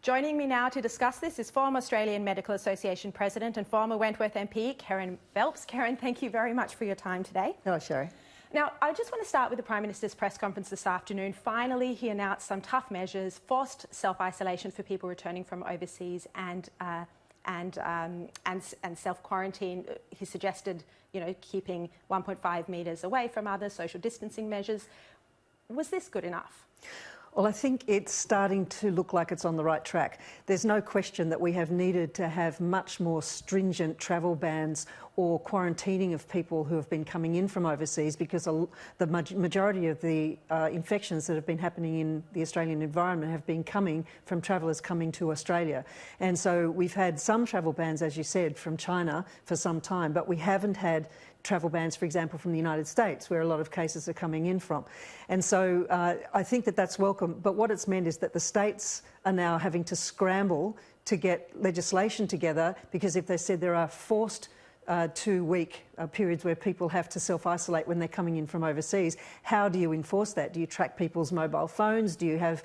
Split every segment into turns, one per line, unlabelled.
Joining me now to discuss this is former Australian Medical Association President and former Wentworth MP, Kerryn Phelps. Kerryn, thank you very much for your time today.
Hello, Sherry.
Now, I just want to start with the Prime Minister's press conference this afternoon. Finally, he announced some tough measures, forced self-isolation for people returning from overseas and self-quarantine. He suggested, keeping 1.5 metres away from others, social distancing measures. Was this good enough?
Well, I think it's starting to look like it's on the right track. There's no question that we have needed to have much more stringent travel bans or quarantining of people who have been coming in from overseas, because the majority of the infections that have been happening in the Australian environment have been coming from travellers coming to Australia. And so we've had some travel bans, as you said, from China for some time, but we haven't had travel bans, for example, from the United States, where a lot of cases are coming in from. And so I think that that's welcome. But what it's meant is that the states are now having to scramble to get legislation together, because if they said there are forced 2-week periods where people have to self-isolate when they're coming in from overseas, how do you enforce that? Do you track people's mobile phones? Do you have,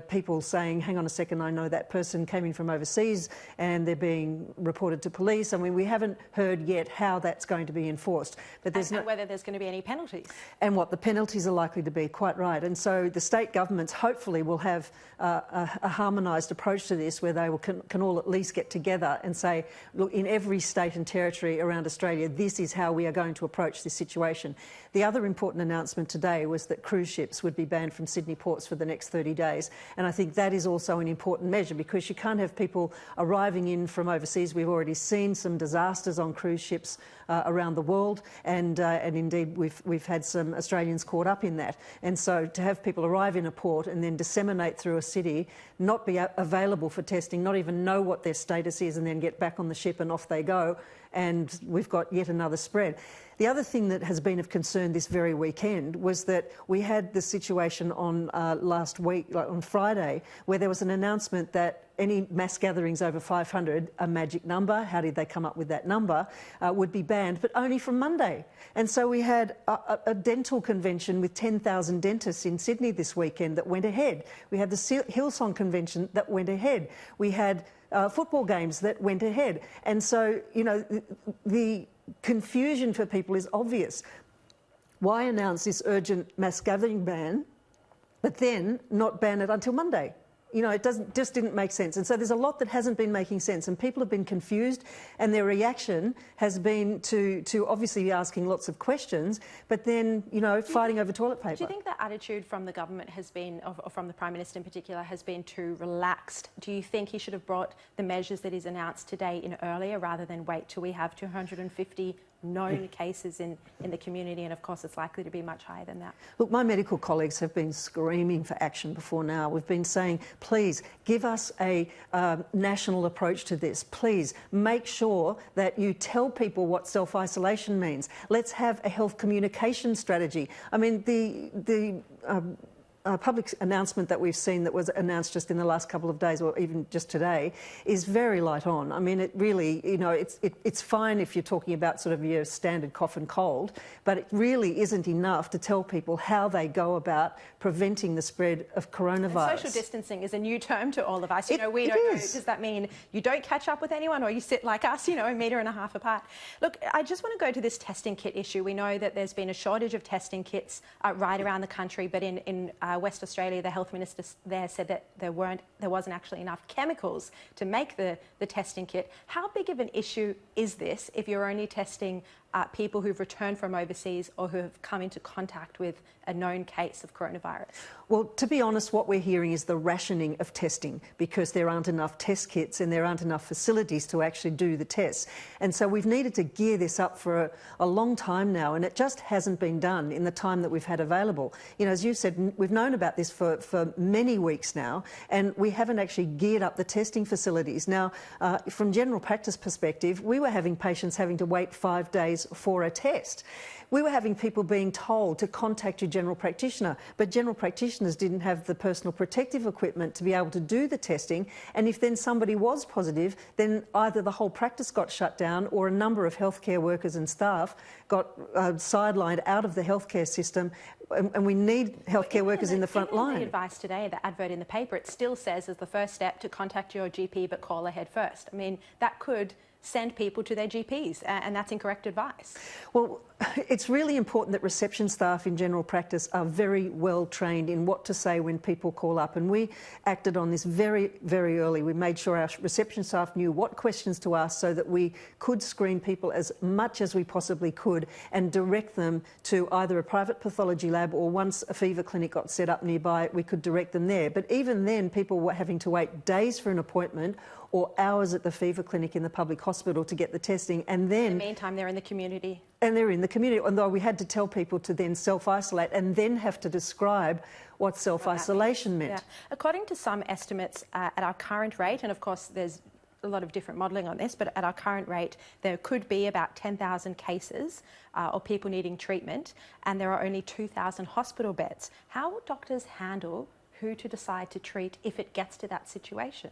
people saying, hang on a second, I know that person came in from overseas and they're being reported to police? I mean, we haven't heard yet how that's going to be enforced. But there's
and whether there's going to be any penalties.
And what the penalties are likely to be, quite right. And so the state governments hopefully will have a harmonised approach to this, where they can all at least get together and say, look, in every state and territory around Australia, this is how we are going to approach this situation. The other important announcement today was that cruise ships would be banned from Sydney ports for the next 30 days. And I think that is also an important measure, because you can't have people arriving in from overseas. We've already seen some disasters on cruise ships around the world, and indeed we've had some Australians caught up in that. And so to have people arrive in a port and then disseminate through a city, not be available for testing, not even know what their status is, and then get back on the ship and off they go, and we've got yet another spread. The other thing that has been of concern this very weekend was that we had the situation on last week, like on Friday, where there was an announcement that any mass gatherings over 500, a magic number, how did they come up with that number, would be banned, but only from Monday. And so we had a dental convention with 10,000 dentists in Sydney this weekend that went ahead. We had the Hillsong convention that went ahead. We had football games that went ahead. And so, the confusion for people is obvious. Why announce this urgent mass gathering ban, but then not ban it until Monday? It just didn't make sense. And so there's a lot that hasn't been making sense, and people have been confused, and their reaction has been to obviously be asking lots of questions, but then, fighting over toilet paper.
Do you think the attitude from the government has been, or from the Prime Minister in particular, has been too relaxed? Do you think he should have brought the measures that he's announced today in earlier, rather than wait till we have 250 known cases in the community, and of course it's likely to be much higher than that?
Look, my medical colleagues have been screaming for action before now. We've been saying, please give us a national approach to this. Please make sure that you tell people what self-isolation means. Let's have a health communication strategy. I mean, the public announcement that we've seen, that was announced just in the last couple of days, or even just today, is very light on. I mean, it really, it's fine if you're talking about sort of your standard cough and cold, but it really isn't enough to tell people how they go about preventing the spread of coronavirus.
And social distancing is a new term to all of us. We don't know, does that mean you don't catch up with anyone, or you sit like us, a metre and a half apart? Look, I just want to go to this testing kit issue. We know that there's been a shortage of testing kits right around the country, but in West Australia, the health minister there said that there wasn't actually enough chemicals to make the testing kit. How big of an issue is this if you're only testing people who've returned from overseas or who have come into contact with a known case of coronavirus?
Well, to be honest, what we're hearing is the rationing of testing, because there aren't enough test kits and there aren't enough facilities to actually do the tests. And so we've needed to gear this up for a long time now, and it just hasn't been done in the time that we've had available. As you said, we've known about this for many weeks now, and we haven't actually geared up the testing facilities. Now, from general practice perspective, we were having patients having to wait 5 days days for a test. We were having people being told to contact your general practitioner, but general practitioners didn't have the personal protective equipment to be able to do the testing. And if then somebody was positive, then either the whole practice got shut down or a number of healthcare workers and staff got sidelined out of the healthcare system. And we need healthcare workers in the front line.
The advice today, the advert in the paper, it still says as the first step to contact your GP, but call ahead first. I mean, that could send people to their GPs, and that's incorrect advice.
Well, it's really important that reception staff in general practice are very well trained in what to say when people call up, and we acted on this very, very early. We made sure our reception staff knew what questions to ask so that we could screen people as much as we possibly could and direct them to either a private pathology lab, or once a fever clinic got set up nearby, we could direct them there. But even then, people were having to wait days for an appointment or hours at the fever clinic in the public hospital to get the testing, and then...
In the meantime, they're in the community.
And they're in the community, although we had to tell people to then self-isolate and then have to describe what self-isolation meant.
Yeah. According to some estimates, at our current rate, and of course there's a lot of different modelling on this, but at our current rate, there could be about 10,000 cases of people needing treatment, and there are only 2,000 hospital beds. How will doctors handle who to decide to treat if it gets to that situation?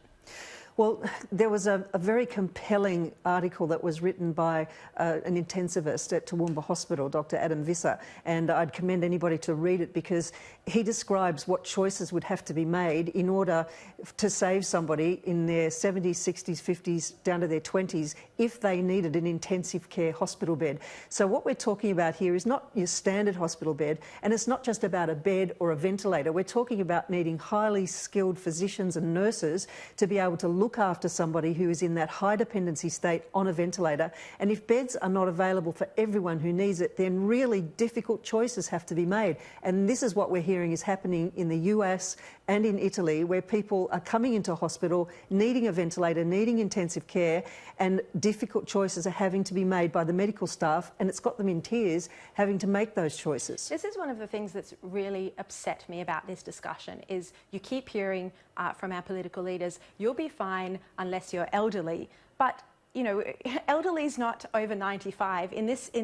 Well, there was a very compelling article that was written by an intensivist at Toowoomba Hospital, Dr. Adam Visser, and I'd commend anybody to read it because he describes what choices would have to be made in order to save somebody in their 70s, 60s, 50s, down to their 20s if they needed an intensive care hospital bed. So what we're talking about here is not your standard hospital bed, and it's not just about a bed or a ventilator. We're talking about needing highly skilled physicians and nurses to be able to look after somebody who is in that high dependency state on a ventilator. And if beds are not available for everyone who needs it, then really difficult choices have to be made. And this is what we're hearing is happening in the US and in Italy, where people are coming into hospital needing a ventilator, needing intensive care, and difficult choices are having to be made by the medical staff, and it's got them in tears having to make those choices.
This is one of the things that's really upset me about this discussion is you keep hearing from our political leaders, you'll be fine unless you're elderly. But, you know, elderly is not over 95.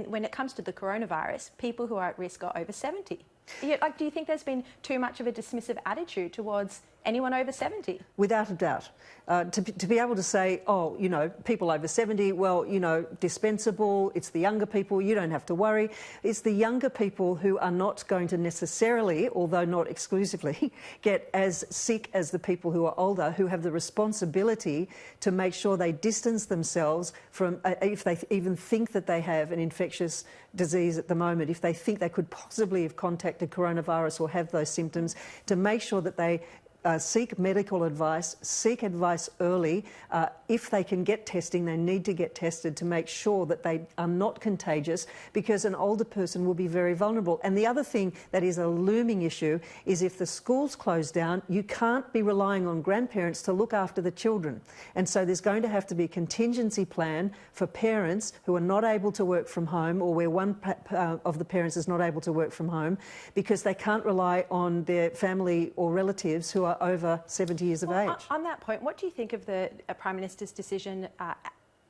When it comes to the coronavirus, people who are at risk are over 70. Do you think there's been too much of a dismissive attitude towards anyone over 70?
Without a doubt. To be able to say, oh, you know, people over 70, well, you know, dispensable, it's the younger people, you don't have to worry. It's the younger people who are not going to necessarily, although not exclusively, get as sick as the people who are older, who have the responsibility to make sure they distance themselves from, if they even think that they have an infectious disease at the moment, if they think they could possibly have contacted coronavirus or have those symptoms, to make sure that they seek medical advice, seek advice early. If they can get testing, they need to get tested to make sure that they are not contagious, because an older person will be very vulnerable. And the other thing that is a looming issue is if the schools close down, you can't be relying on grandparents to look after the children. And so there's going to have to be a contingency plan for parents who are not able to work from home, or where one of the parents is not able to work from home, because they can't rely on their family or relatives who are over 70 years of age.
On that point, what do you think of the Prime Minister's decision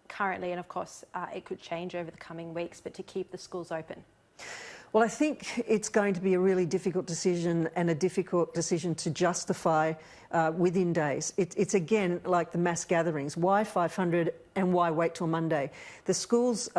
currently, and of course it could change over the coming weeks, but to keep the schools open?
Well, I think it's going to be a really difficult decision, and a difficult decision to justify within days. It's again like the mass gatherings. Why 500 and why wait till Monday? The schools,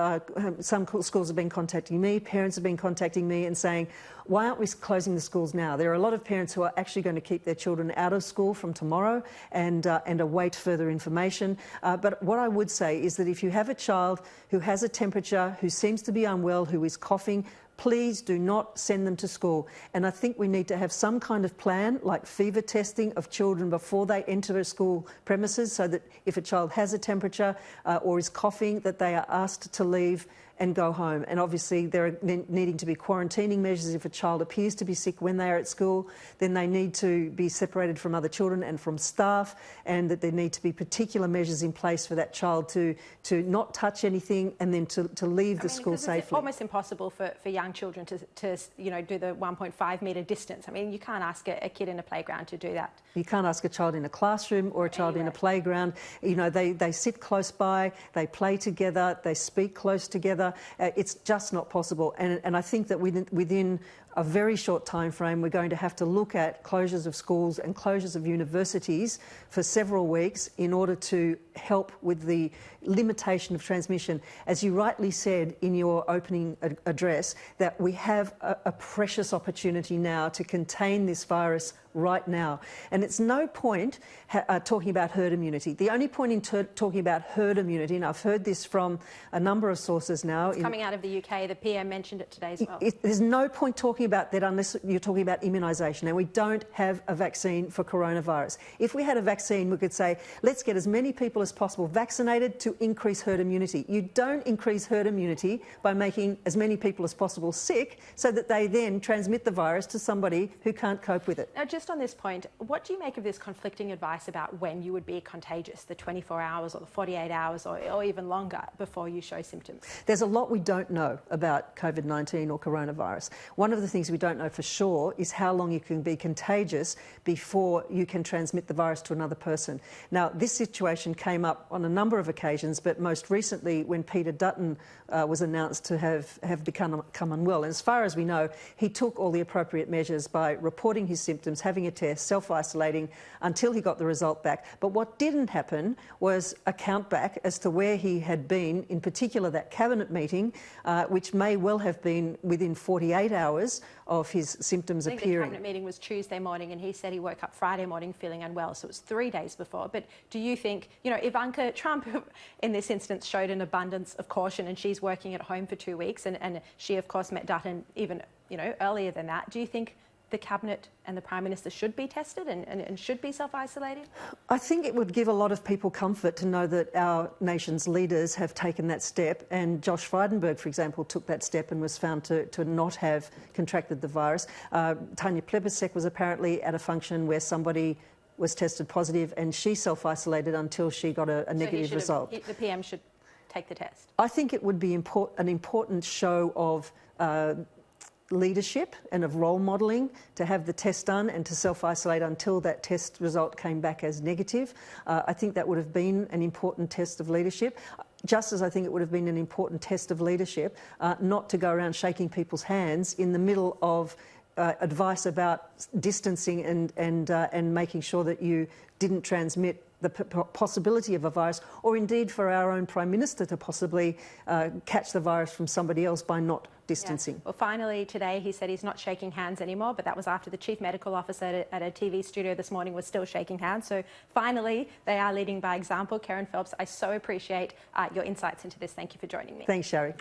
some schools have been contacting me, parents have been contacting me and saying, why aren't we closing the schools now? There are a lot of parents who are actually going to keep their children out of school from tomorrow and await further information. But what I would say is that if you have a child who has a temperature, who seems to be unwell, who is coughing, please do not send them to school. And I think we need to have some kind of plan, like fever testing of children before they enter a school premises, so that if a child has a temperature or is coughing, that they are asked to leave and go home. And obviously there are needing to be quarantining measures. If a child appears to be sick when they are at school, then they need to be separated from other children and from staff, and that there need to be particular measures in place for that child to not touch anything and then to leave the school safely.
It's almost impossible for young children to you know, do the 1.5 metre distance. I mean, you can't ask a kid in a playground to do that.
You can't ask a child in a classroom or a child in a playground. You know, they sit close by, they play together, they speak close together. together. It's just not possible. And I think that within a very short time frame, we're going to have to look at closures of schools and closures of universities for several weeks in order to help with the limitation of transmission. As you rightly said in your opening address, that we have a precious opportunity now to contain this virus right now. And it's no point talking about herd immunity. The only point in talking about herd immunity, and I've heard this from a number of sources now.
It's coming out of the UK. The PM mentioned it today as well.
There's no point talking about that unless you're talking about immunisation. And we don't have a vaccine for coronavirus. If we had a vaccine, we could say, let's get as many people as possible vaccinated to increase herd immunity. You don't increase herd immunity by making as many people as possible sick so that they then transmit the virus to somebody who can't cope with it.
Now, just on this point, what do you make of this conflicting advice about when you would be contagious, the 24 hours or the 48 hours or even longer before you show symptoms?
There's a lot we don't know about COVID-19 or coronavirus. One of the things we don't know for sure is how long you can be contagious before you can transmit the virus to another person. Now, this situation came up on a number of occasions, but most recently when Peter Dutton was announced to have become unwell. And as far as we know, he took all the appropriate measures by reporting his symptoms, having a test, self-isolating until he got the result back. But what didn't happen was a count back as to where he had been, in particular that cabinet meeting, which may well have been within 48 hours of his symptoms appearing.
The cabinet meeting was Tuesday morning and he said he woke up Friday morning feeling unwell, so it was 3 days before. But do you think, you know, Ivanka Trump in this instance showed an abundance of caution and she's working at home for 2 weeks and she of course met Dutton even, you know, earlier than that. Do you think the Cabinet and the Prime Minister should be tested and should be self-isolated?
I think it would give a lot of people comfort to know that our nation's leaders have taken that step, and Josh Frydenberg, for example, took that step and was found to not have contracted the virus. Tanya Plibersek was apparently at a function where somebody was tested positive and she self-isolated until she got a negative result.
The PM should take the test?
I think it would be an important show of leadership and of role modelling to have the test done and to self-isolate until that test result came back as negative. I think that would have been an important test of leadership. Just as I think it would have been an important test of leadership not to go around shaking people's hands in the middle of advice about distancing and making sure that you didn't transmit the possibility of a virus, or indeed for our own Prime Minister to possibly catch the virus from somebody else by not distancing.
Yeah. Well, finally today he said he's not shaking hands anymore, but that was after the Chief Medical Officer at a TV studio this morning was still shaking hands. So finally they are leading by example. Kerryn Phelps, I so appreciate your insights into this. Thank you for joining me.
Thanks, Shari.